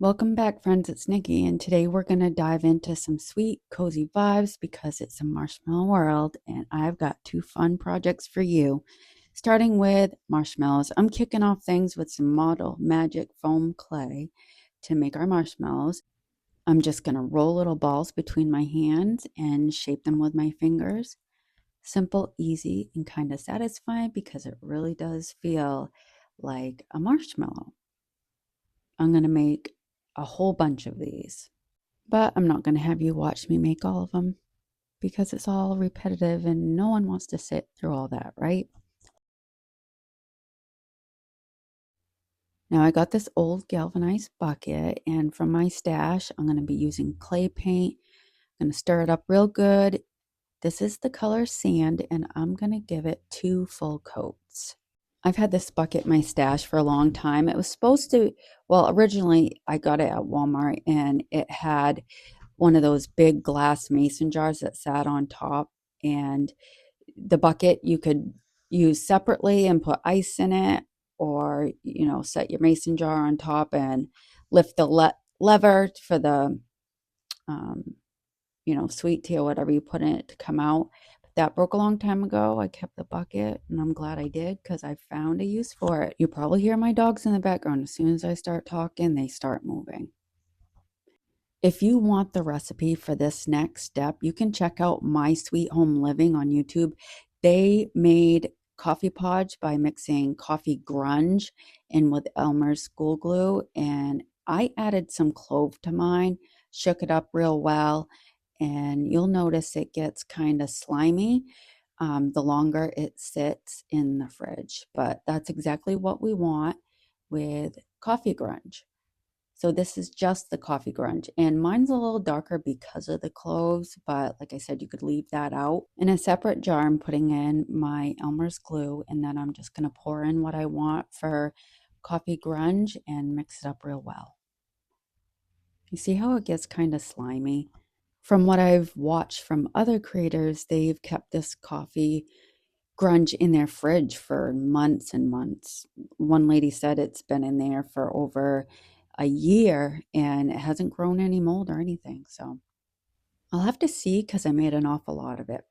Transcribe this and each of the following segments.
Welcome back, friends. It's Nikki, and today we're going to dive into some sweet, cozy vibes because it's a marshmallow world, and I've got two fun projects for you. Starting with marshmallows, I'm kicking off things with some Model Magic foam clay to make our marshmallows. I'm just going to roll little balls between my hands and shape them with my fingers. Simple, easy, and kind of satisfying because it really does feel like a marshmallow. I'm going to make a whole bunch of these. But I'm not going to have you watch me make all of them because it's all repetitive and no one wants to sit through all that, right? Now I got this old galvanized bucket, and from my stash, I'm going to be using clay paint. I'm going to stir it up real good. This is the color sand, and I'm going to give it 2 full coats. I've had this bucket in my stash for a long time. It was supposed to, well, originally I got it at Walmart and it had one of those big glass mason jars that sat on top, and the bucket you could use separately and put ice in it, or set your mason jar on top and lift the lever for the um, sweet tea or whatever you put in it to come out. But that broke a long time ago. I kept the bucket, and I'm glad I did because I found a use for it. You probably hear my dogs in the background. As soon as I start talking, they start moving. If you want the recipe for this next step, you can check out My Sweet Home Living on YouTube. They made coffee podge by mixing coffee grunge in with Elmer's school glue, and I added some clove to mine, shook it up real well, and you'll notice it gets kind of slimy the longer it sits in the fridge. But that's exactly what we want with coffee grunge. So this is just the coffee grunge, and mine's a little darker because of the cloves, but like I said, you could leave that out. In a separate jar, I'm putting in my Elmer's glue, and then I'm just going to pour in what I want for coffee grunge and mix it up real well. You see how it gets kind of slimy? From what I've watched from other creators, they've kept this coffee grunge in their fridge for months and months. One lady said it's been in there for over a year and it hasn't grown any mold or anything. So I'll have to see because I made an awful lot of it.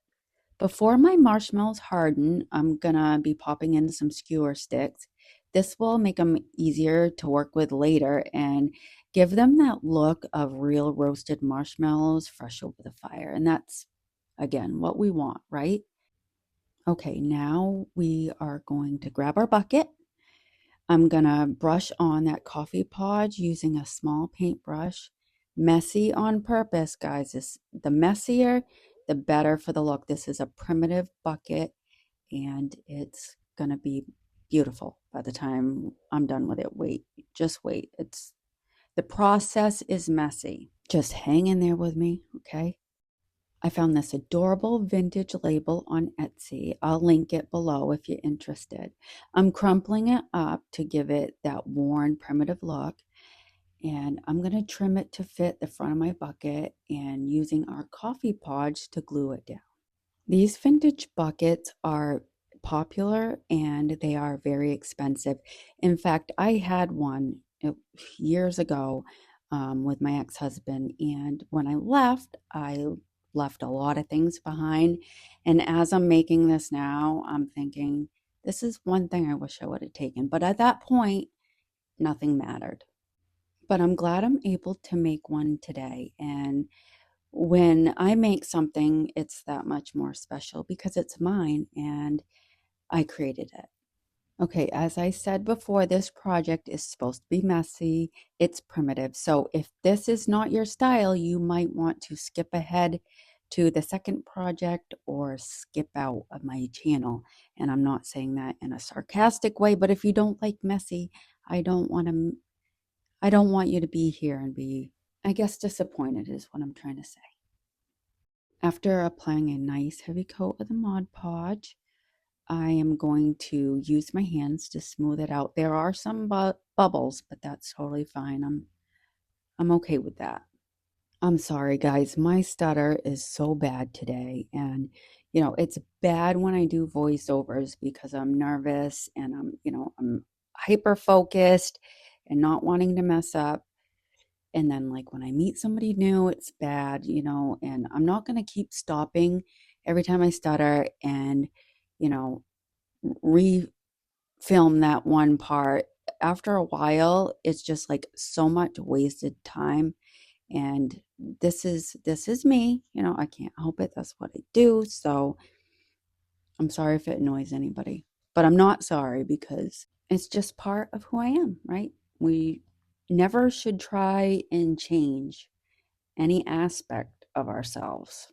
Before my marshmallows harden, I'm gonna be popping in some skewer sticks. This will make them easier to work with later and give them that look of real roasted marshmallows fresh over the fire. And that's, again, what we want, right? Okay, now we are going to grab our bucket. I'm gonna brush on that coffee podge using a small paintbrush. Messy on purpose, guys. The messier, the better for the look. This is a primitive bucket and it's gonna be beautiful by the time I'm done with it. Wait, just wait. The process is messy. Just hang in there with me, okay? I found this adorable vintage label on Etsy. I'll link it below if you're interested. I'm crumpling it up to give it that worn, primitive look, and I'm going to trim it to fit the front of my bucket and using our coffee podge to glue it down. These vintage buckets are popular and they are very expensive. In fact, I had one years ago with my ex-husband, and when I left a lot of things behind. And as I'm making this now, I'm thinking, this is one thing I wish I would have taken. But at that point, nothing mattered. But I'm glad I'm able to make one today. And when I make something, it's that much more special because it's mine and I created it. Okay, as I said before, this project is supposed to be messy. It's primitive. So if this is not your style, you might want to skip ahead to the second project or skip out of my channel. And I'm not saying that in a sarcastic way, but if you don't like messy, I don't want to I don't want you to be here and be, I guess, disappointed is what I'm trying to say. After applying a nice heavy coat of the Mod Podge, I am going to use my hands to smooth it out. There are some bubbles, but that's totally fine. I'm okay with that. I'm sorry, guys. My stutter is so bad today, and it's bad when I do voiceovers because I'm nervous and I'm hyper focused and not wanting to mess up. And then like when I meet somebody new, it's bad, and I'm not going to keep stopping every time I stutter and, you know, refilm that one part. After a while, it's just like so much wasted time. And this is me, I can't help it. That's what I do. So I'm sorry if it annoys anybody, but I'm not sorry because it's just part of who I am, right? We never should try and change any aspect of ourselves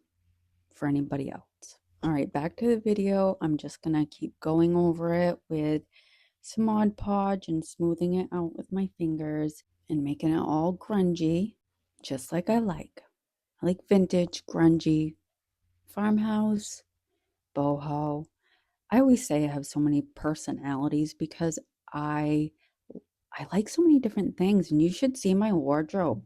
for anybody else. All right, back to the video. I'm just gonna keep going over it with some Mod Podge and smoothing it out with my fingers and making it all grungy, just like I like. I like vintage, grungy, farmhouse, boho. I always say I have so many personalities because I I like so many different things, and you should see my wardrobe.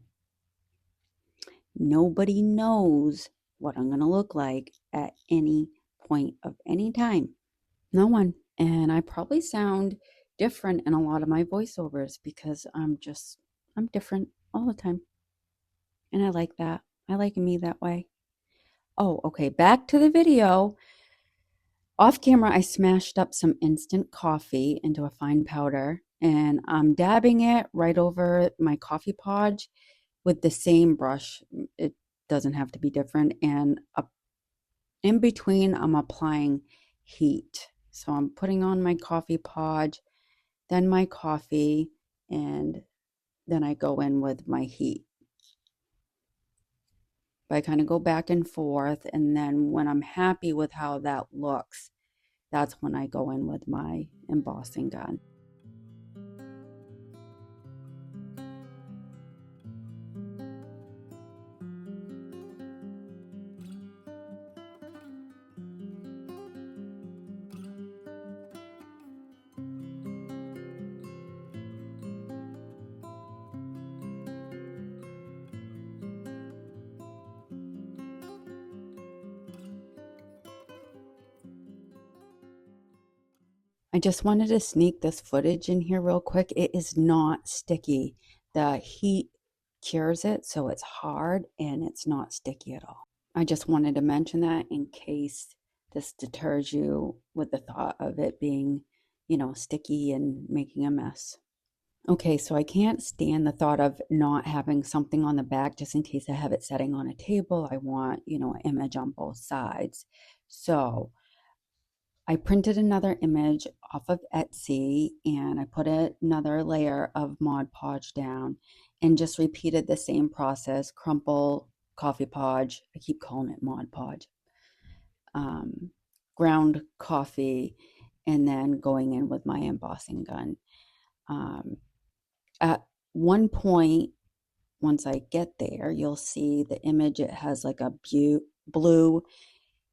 Nobody knows what I'm going to look like at any point of any time. No one. And I probably sound different in a lot of my voiceovers because I'm different all the time. And I like that. I like me that way. Oh, okay. Back to the video. Off camera, I smashed up some instant coffee into a fine powder, and I'm dabbing it right over my coffee podge with the same brush. It doesn't have to be different. And in between, I'm applying heat. So I'm putting on my coffee podge, then my coffee, and then I go in with my heat. But I kind of go back and forth, and then when I'm happy with how that looks, that's when I go in with my embossing gun. I just wanted to sneak this footage in here real quick. It is not sticky. The heat cures it, so it's hard and it's not sticky at all. I just wanted to mention that in case this deters you with the thought of it being, sticky and making a mess. Okay, so I can't stand the thought of not having something on the back just in case I have it setting on a table. I want, an image on both sides. So I printed another image off of Etsy and I put another layer of Mod Podge down and just repeated the same process, crumple, coffee podge, I keep calling it Mod Podge, ground coffee, and then going in with my embossing gun. At one point, once I get there, you'll see the image, it has like a blue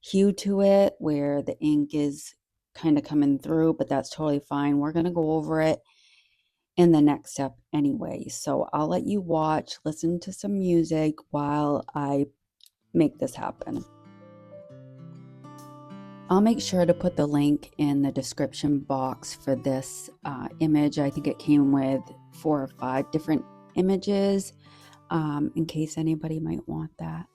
hue to it where the ink is kind of coming through, but that's totally fine. We're going to go over it in the next step anyway. So I'll let you watch, listen to some music while I make this happen. I'll make sure to put the link in the description box for this image. I think it came with 4 or 5 different images in case anybody might want that.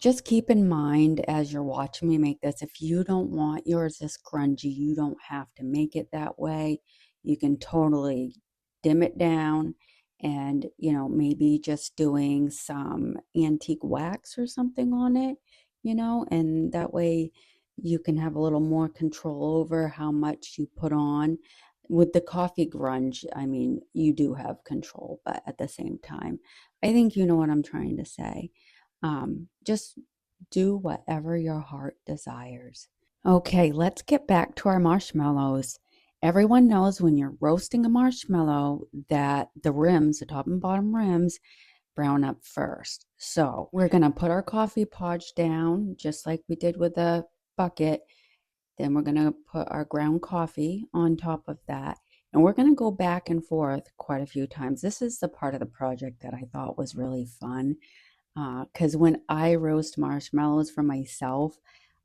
Just keep in mind as you're watching me make this, if you don't want yours this grungy, you don't have to make it that way. You can totally dim it down and, maybe just doing some antique wax or something on it, and that way you can have a little more control over how much you put on. With the coffee grunge, I mean, you do have control, but at the same time, I think you know what I'm trying to say. Just do whatever your heart desires. Okay, let's get back to our marshmallows. Everyone knows when you're roasting a marshmallow that the rims, the top and bottom rims, brown up first. So we're going to put our coffee podge down just like we did with the bucket. Then we're going to put our ground coffee on top of that. And we're going to go back and forth quite a few times. This is the part of the project that I thought was really fun. Because when I roast marshmallows for myself,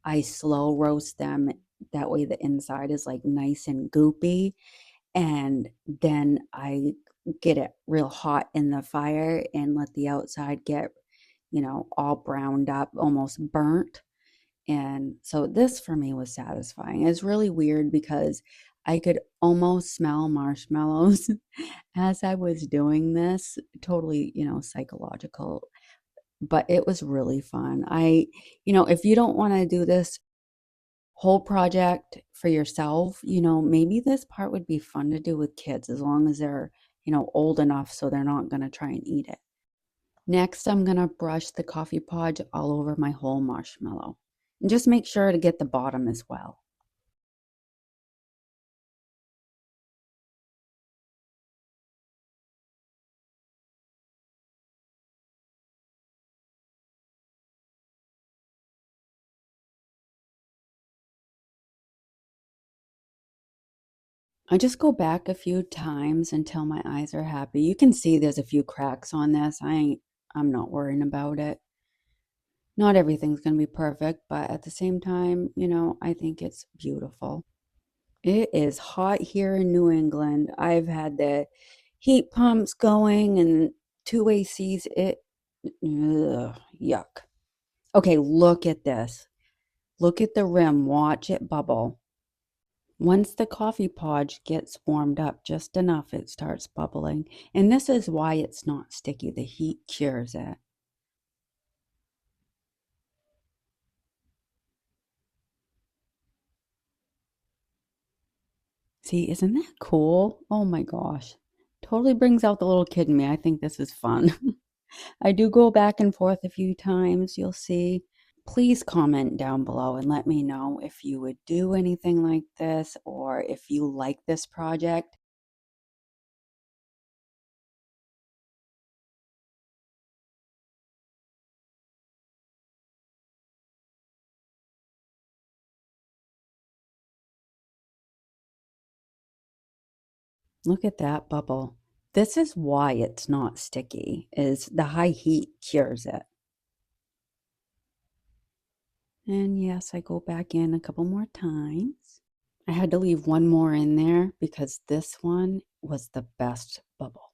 I slow roast them. That way the inside is like nice and goopy. And then I get it real hot in the fire and let the outside get, all browned up, almost burnt. And so this for me was satisfying. It's really weird because I could almost smell marshmallows as I was doing this. Totally, psychological, but it was really fun. If you don't want to do this whole project for yourself, maybe this part would be fun to do with kids as long as they're, old enough so they're not going to try and eat it. Next, I'm going to brush the coffee podge all over my whole marshmallow and just make sure to get the bottom as well. I just go back a few times until my eyes are happy. You can see there's a few cracks on this. I'm not worrying about it. Not everything's going to be perfect, but at the same time, I think it's beautiful. It is hot here in New England. I've had the heat pumps going and two ACs. Yuck. Okay, look at this. Look at the rim. Watch it bubble. Once the coffee podge gets warmed up just enough, it starts bubbling. And this is why it's not sticky. The heat cures it. See, isn't that cool? Oh my gosh. Totally brings out the little kid in me. I think this is fun. I do go back and forth a few times, you'll see. Please comment down below and let me know if you would do anything like this or if you like this project. Look at that bubble. This is why it's not sticky, is the high heat cures it. And yes, I go back in a couple more times. I had to leave one more in there because this one was the best bubble.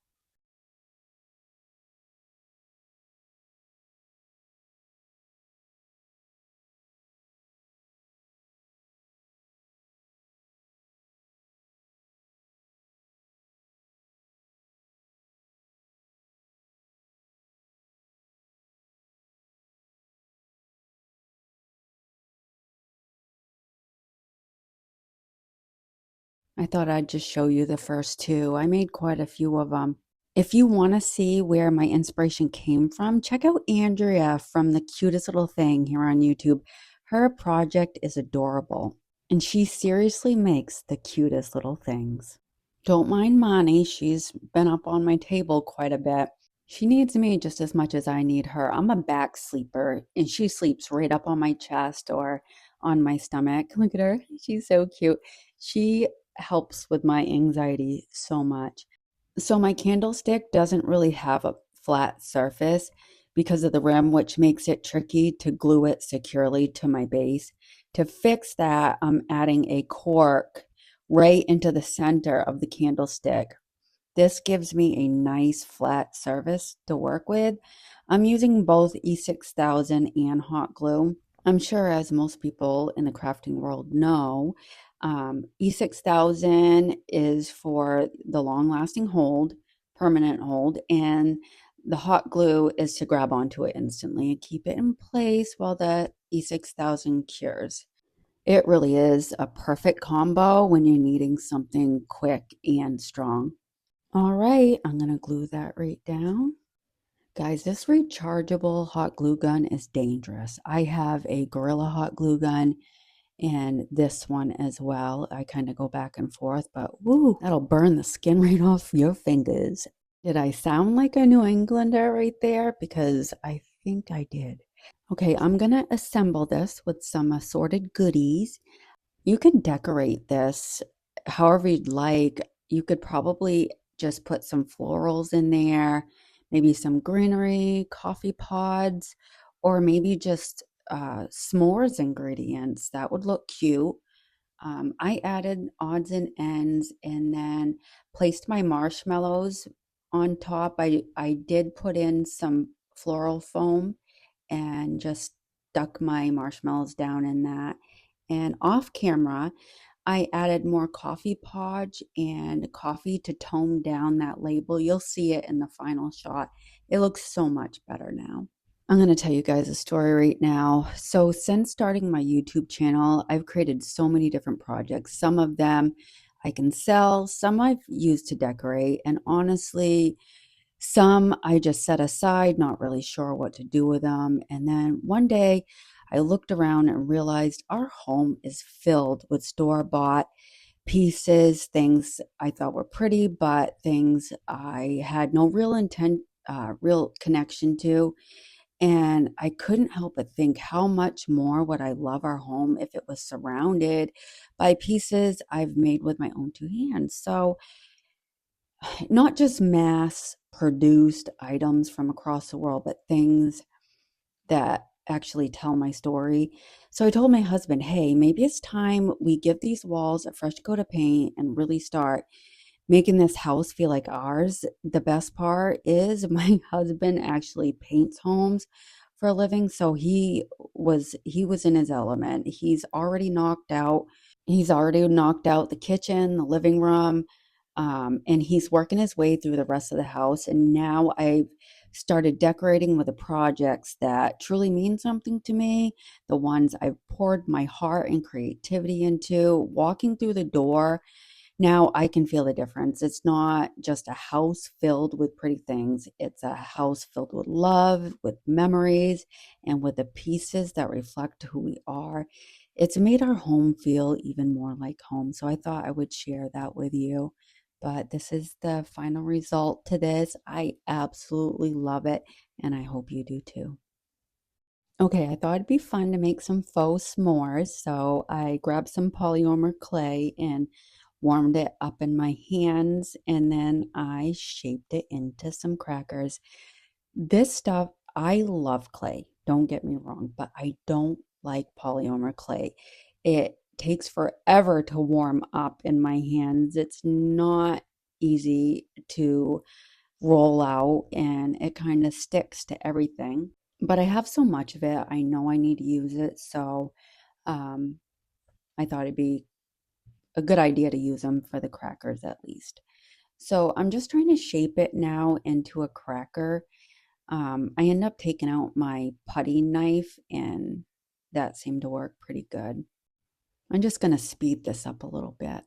I thought I'd just show you the first two. I made quite a few of them. If you want to see where my inspiration came from, check out Andrea from The Cutest Little Thing here on YouTube. Her project is adorable, and she seriously makes the cutest little things. Don't mind Monty, she's been up on my table quite a bit. She needs me just as much as I need her. I'm a back sleeper, and she sleeps right up on my chest or on my stomach. Look at her. She's so cute. She helps with my anxiety so much. So my candlestick doesn't really have a flat surface because of the rim, which makes it tricky to glue it securely to my base. To fix that, I'm adding a cork right into the center of the candlestick. This gives me a nice flat surface to work with. I'm using both E6000 and hot glue. I'm sure, as most people in the crafting world know, E6000 is for the long-lasting hold, permanent hold, and the hot glue is to grab onto it instantly and keep it in place while the E6000 cures. It really is a perfect combo when you're needing something quick and strong. All right, I'm going to glue that right down. Guys, this rechargeable hot glue gun is dangerous. I have a Gorilla hot glue gun and this one as well. I kind of go back and forth, but woo, that'll burn the skin right off your fingers. Did I sound like a New Englander right there? Because I think I did. Okay, I'm gonna assemble this with some assorted goodies. You can decorate this however you'd like. You could probably just put some florals in there, maybe some greenery, coffee pods, or maybe just s'mores ingredients. That would look cute. I added odds and ends and then placed my marshmallows on top. I did put in some floral foam and just stuck my marshmallows down in that. And off camera, I added more coffee podge and coffee to tone down that label. You'll see it in the final shot. It looks so much better now. I'm going to tell you guys a story right now. So, since starting my YouTube channel, I've created so many different projects. Some of them I can sell, some I've used to decorate, and honestly, some I just set aside, not really sure what to do with them. And then one day I looked around and realized our home is filled with store-bought pieces, things I thought were pretty, but things I had no real real connection to. And I couldn't help but think how much more would I love our home if it was surrounded by pieces I've made with my own two hands. So, not just mass produced items from across the world, but things that actually tell my story. So I told my husband, hey, maybe it's time we give these walls a fresh coat of paint and really start making this house feel like ours. The best part is my husband actually paints homes for a living, so he was in his element. He's already knocked out the kitchen, the living room, and he's working his way through the rest of the house. And now I've started decorating with the projects that truly mean something to me, the ones I've poured my heart and creativity into. Walking through the door, now I can feel the difference. It's not just a house filled with pretty things, it's a house filled with love, with memories, and with the pieces that reflect who we are. It's made our home feel even more like home. So I thought I would share that with you. But this is the final result to this. I absolutely love it, and I hope you do too. Okay, I thought it'd be fun to make some faux s'mores. So I grabbed some polymer clay and warmed it up in my hands, and then I shaped it into some crackers. This stuff, I love clay, don't get me wrong, but I don't like polymer clay. It takes forever to warm up in my hands. It's not easy to roll out and it kind of sticks to everything. But I have so much of it, I know I need to use it, so um, I thought it'd be a good idea to use them for the crackers at least. So I'm just trying to shape it now into a cracker. I end up taking out my putty knife and that seemed to work pretty good. I'm just going to speed this up a little bit.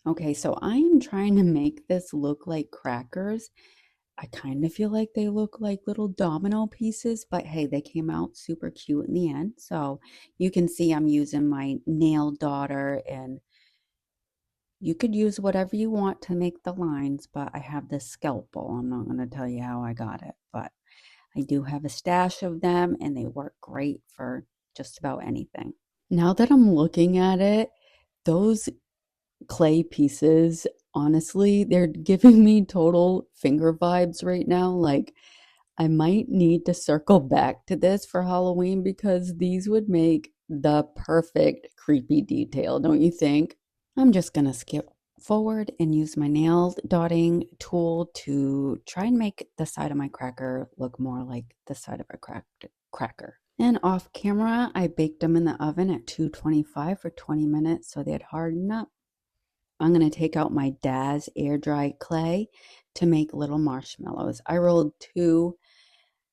Okay, so I am trying to make this look like crackers. I kind of feel like they look like little domino pieces, but hey, they came out super cute in the end. So you can see I'm using my nail daughter, and you could use whatever you want to make the lines, but I have this scalpel. I'm not going to tell you how I got it, but I do have a stash of them and they work great for just about anything. Now that I'm looking at it, those clay pieces, honestly, they're giving me total finger vibes right now. Like, I might need to circle back to this for Halloween because these would make the perfect creepy detail, don't you think? I'm just gonna skip forward and use my nail dotting tool to try and make the side of my cracker look more like the side of a cracker. And off camera, I baked them in the oven at 225 for 20 minutes so they'd harden up. I'm going to take out my Daz air dry clay to make little marshmallows. I rolled 2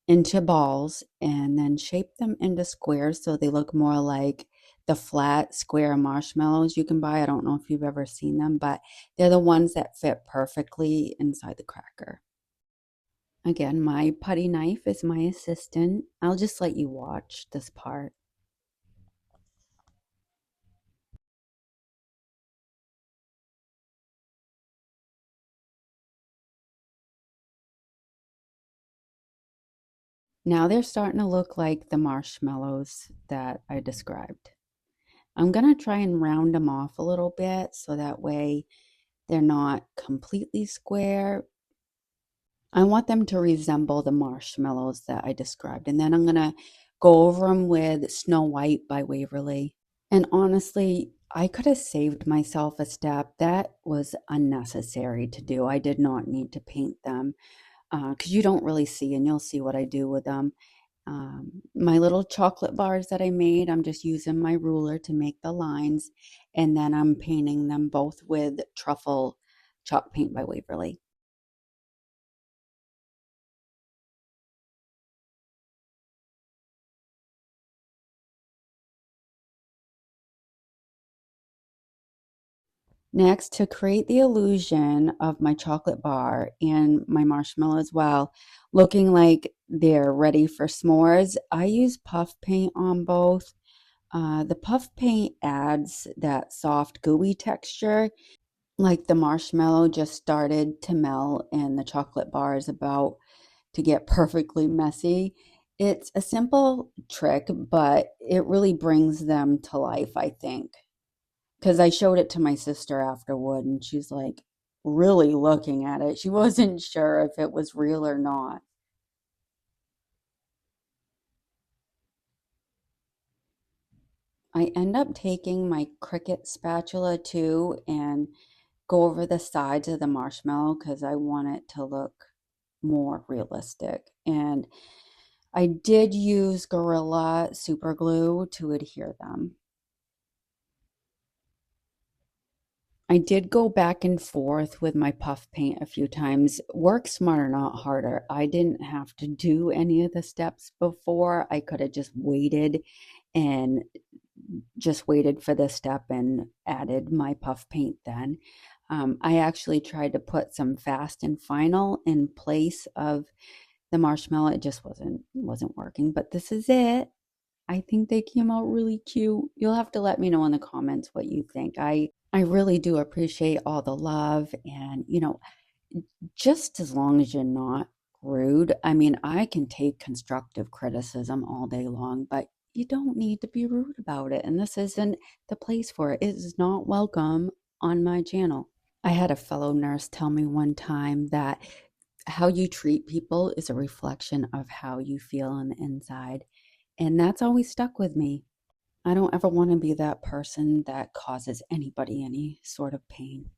into balls and then shaped them into squares so they look more like the flat square marshmallows you can buy. I don't know if you've ever seen them, but they're the ones that fit perfectly inside the cracker. Again, my putty knife is my assistant. I'll just let you watch this part. Now they're starting to look like the marshmallows that I described. I'm going to try and round them off a little bit so that way they're not completely square. I want them to resemble the marshmallows that I described. And then I'm going to go over them with Snow White by Waverly. And honestly, I could have saved myself a step. That was unnecessary to do. I did not need to paint them because you don't really see, and you'll see what I do with them. My little chocolate bars that I made, I'm just using my ruler to make the lines, and then I'm painting them both with Truffle Chalk Paint by Waverly. Next, to create the illusion of my chocolate bar and my marshmallow as well, looking like they're ready for s'mores, I use puff paint on both. The puff paint adds that soft, gooey texture, like the marshmallow just started to melt and the chocolate bar is about to get perfectly messy. It's a simple trick, but it really brings them to life, I think. Because I showed it to my sister afterward and she's like really looking at it. She wasn't sure if it was real or not. I end up taking my Cricut spatula too and go over the sides of the marshmallow because I want it to look more realistic. And I did use Gorilla super glue to adhere them. I did go back and forth with my puff paint a few times. Work smarter, not harder. I didn't have to do any of the steps before. I could have just waited and just waited for this step and added my puff paint then. I actually tried to put some fast and final in place of the marshmallow. It just wasn't working, but this is it. I think they came out really cute. You'll have to let me know in the comments what you think. I really do appreciate all the love and just as long as you're not rude. I mean, I can take constructive criticism all day long, but you don't need to be rude about it. And this isn't the place for it. It is not welcome on my channel. I had a fellow nurse tell me one time that how you treat people is a reflection of how you feel on the inside. And that's always stuck with me. I don't ever want to be that person that causes anybody any sort of pain.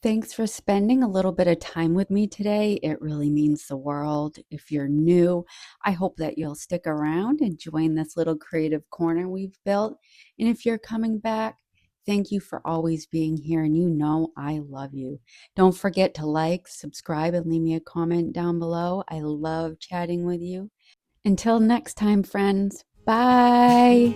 Thanks for spending a little bit of time with me today. It really means the world. If you're new, I hope that you'll stick around and join this little creative corner we've built. And if you're coming back, thank you for always being here. And you know I love you. Don't forget to like, subscribe, and leave me a comment down below. I love chatting with you. Until next time, friends. Bye.